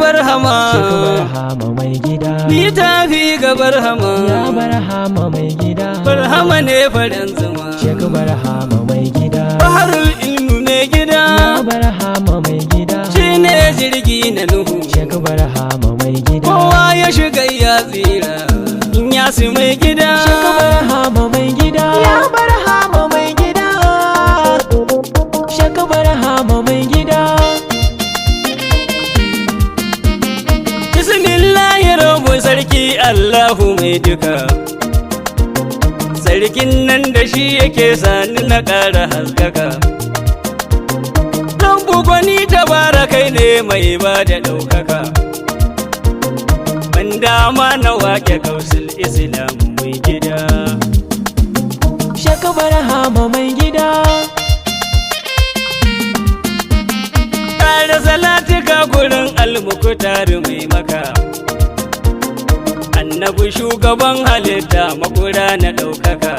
barhama Shaka barhama mai gida ni tafi ga barhama ya barhama mai gida barhama ne farin zuma Shaka barhama mai gida baharul ilmu mai gida ya barhama mai gida shine jirgi na nuhu Shaka barhama mai gida kowa ya shiga ya tsira in ya su mai gida Shaka barhama mai gida ya barhama mai gida Shaka barhama mai gida bismillahir rahmanir sarki Allahu mai duka sarkin nan da shi yake sani na ƙara haskaka dan bugoni tabarakai ne mai ba da ɗaukaka ban dama na wake kausul islam mai gida Shaka barhama mai gida ƙara salatika gurin almukutar mai maka annabi shugaban halitta makura na ɗaukaka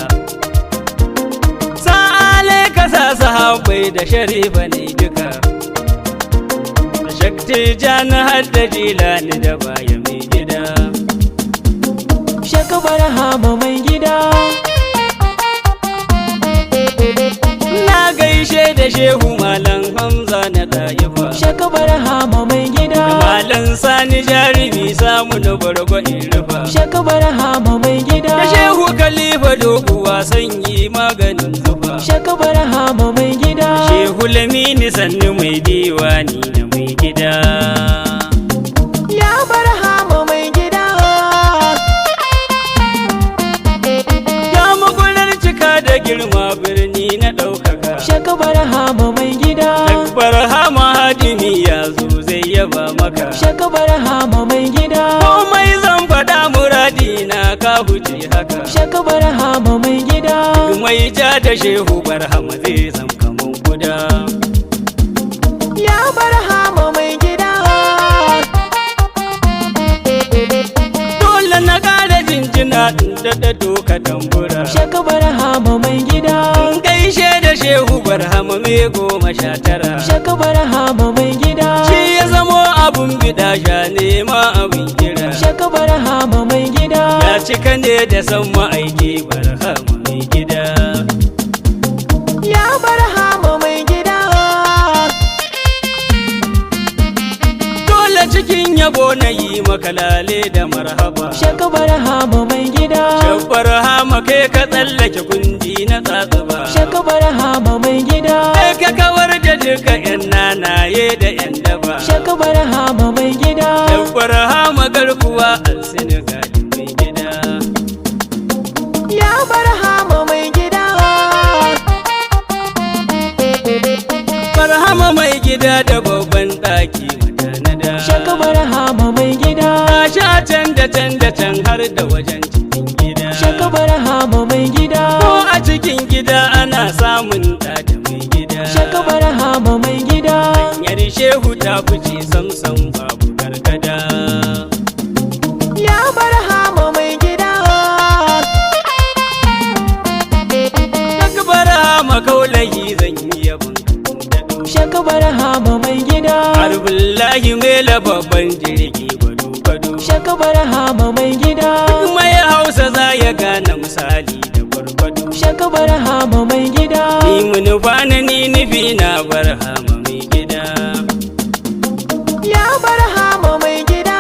sa'ale ka sa sahabbai da sharifa ne duka da shakti jana har da jilani da baya mai gida Shaka barhama mai gida na gaishe da shehu malam hamza na ɗayifa Shaka barhama mai gida da malam sani jarumi samu na bargo in rufa Shaka barhama mai gida da shehu khalifa doguwa sanyi maganin zufa Shaka barhama mai gida shehu lamini sannu mai diwani na mai gida ya barhama mai gida ya magunar cika da girma birni na ɗaukaka Shaka barhama mai gida barhama hadimi ya zo zai yaba maka Shaka barhama mai gida komai zan faɗa muradi na ka huce haka Shaka barhama mai gida mai ja da shehu barhama zai zam kaman guda ya barhama mai gida dole na ƙara jinjina da doka tambura Shaka barhama mai gida gaishe da shehu barhama mai 19 Shaka barhama mai gida shi ya zamo abun bida sha nema abin kira Shaka barhama mai gida ya cika ne da san ma'aiki barhama mai gida ya barhama mai gida dole cikin yabo na yi maka lale da marhaba Shaka barhama mai gida shabbar hama kai ka tsallake kundi na tsatsuba Shaka barhama mai gida kai ka kawar da duka yan nanaye da yan daba Shaka barhama mai gida shabbar hama garkuwa alsinigali mai gida ya barhama mai gida barhama mai gida da babban ɗaki matanada Shaka barhama mai gida ka sha can da can da can har da wajen cikin gida Shaka barhama mai gida ko a cikin gida ana samun ɗa da mai gida Shaka barhama mai gida hanyar shehu ta fice samsam babu gargada ya barhama mai gida daga barhama kaulayi zan yi yabon Shaka barhama mai gida harbullahi mela babban jirgi gwado-gwado Shaka barhama mai gida mai hausa za ya gane misali da gwargwado Shaka barhama mai gida ni munufa na ni nufi na barhama mai gida ya barhama mai gida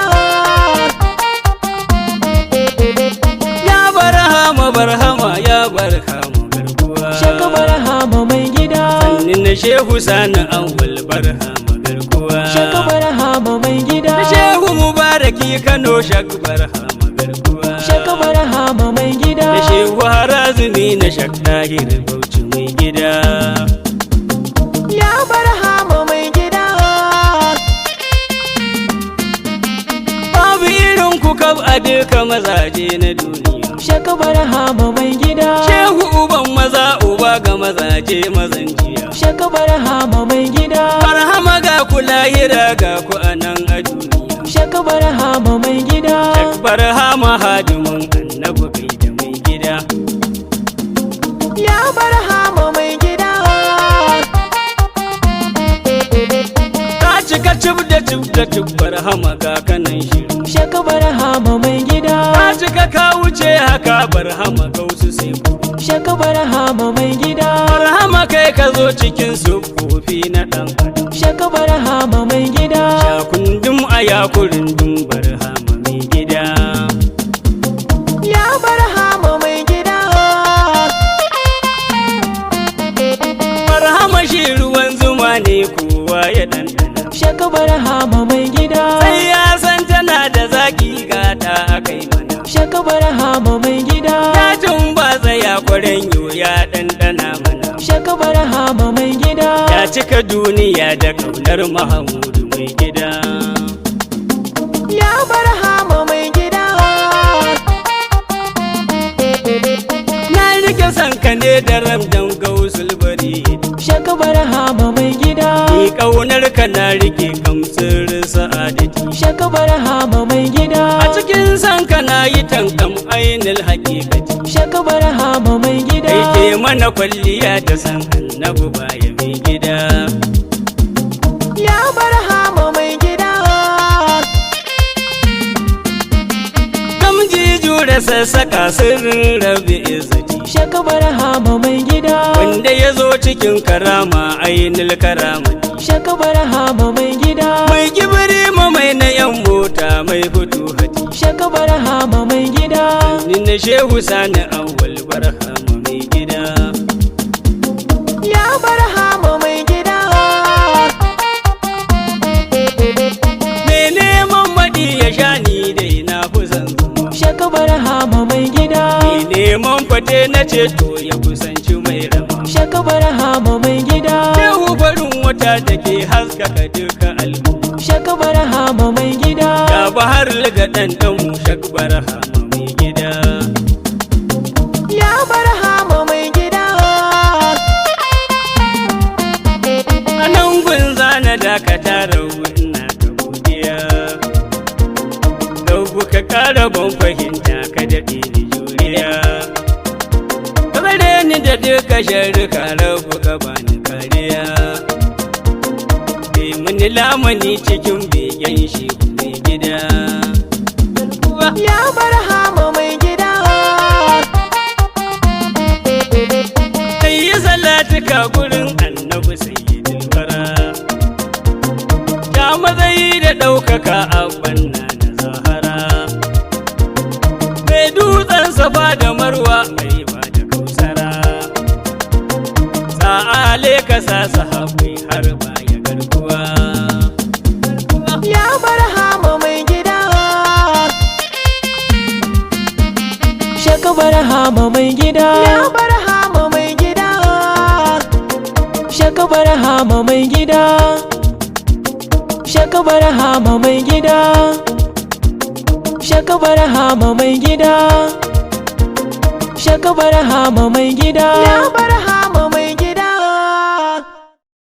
ya barhama barhama ya barhama garkuwa Shaka barhama mai gida sanni na shehu sani awwal barhama garkuwa Shaka barhama mai gida na shehu mubaraki kano shak barhama garkuwa Shaka barhama mai gida da shehu harazumi na shak tahir bauchi mai gida ya barhama mai gida babu irin ku kab a duka mazaje na duniya Shaka barhama mai gida shehu uban maza uba ga mazaje mazan jiya Shaka barhama mai gida barhama ga ku lahira ga ku anan a duniya Shaka barhama mai gida shak barhama hadimin annabi kai da mai gida ya barhama mai gida ka cika cib da cif da barhama ga kanan shiru. Shaka barhama mai gida. Ka cika ka wuce haka barhama gausu sai kuru. Shaka barhama mai gida. Barhama kai ka zo cikin sufofi na ɗan adam. Shaka barhama mai gida. Shakundum a yakurindum barhama mai gida. Ya barhama mai gida. Barhama shi ruwan zuma ne kowa ya ɗanɗana. Shaka barhama mai gida. Sai ya san tana da zaki gata akai mana. Shaka barhama mai gida. Ya tumbatsa ya kwarenyo ya ɗanɗana mana. Shaka barhama mai gida. Ya cika duniya da ƙaunar Mahamudu mai gida. Ya barhama mai gida. Na rike sanka ne da ramdan gausul bari. Shaka barhama mai gida. Ni ƙaunar ka na rike kamsir sa'adati. Shaka barhama mai gida. A cikin sanka na yi tankam ainul haƙiƙati. Shaka barhama mai gida. Kai ke mana kwalliya da san annabu baya mai gida. Ya barhama mai gida. Gamji jure sassaka sirrin rabi izzati. Shaka barhama mai gida. Wanda ya zo cikin karama ainul karamati. Shaka barhama mai gida. Mai kibiri ma mai na yan mota mai futuhati. Shaka barhama mai gida. Ni na shehu sani awwal barhama mai gida. Ya barhama mai gida. Me neman maɗi ya sha ni dai na kusan zuma. Shaka barhama mai gida. Me neman fate na ceto ya kusanci mai rama. Shaka barhama mai gida. Shehu farin wata da ke haskaka duka al'umma. Shaka barhama mai gida. Ya bahar liga ɗanɗanmu shak barhama mai gida. Ya barhama mai gida. A nan gun zana dakata rawu ina ta godiya. Rabu ka ƙara ban fahimta ka daɗe ni juriya. Ka tsare ni da duka sharruka rabu ka bani kariya. Bai mini lamani cikin begen shi mai gida. Ya barhama mai gida. Kai yi salatuka gurin annabi sayyidul wara. Ya matsayi da ɗaukaka a banna na zahara. Mai dutsen safa da marwa mai ba da kausara. Sa'ale ka sa sahabbai har baya garkuwa. Ya barhama mai gida. Shaka barhama mai gida. Ya barhama mai gida. Shaka barhama mai gida. Shaka barhama mai gida. Shaka barhama mai gida. Shaka barhama mai gida. Ya barhama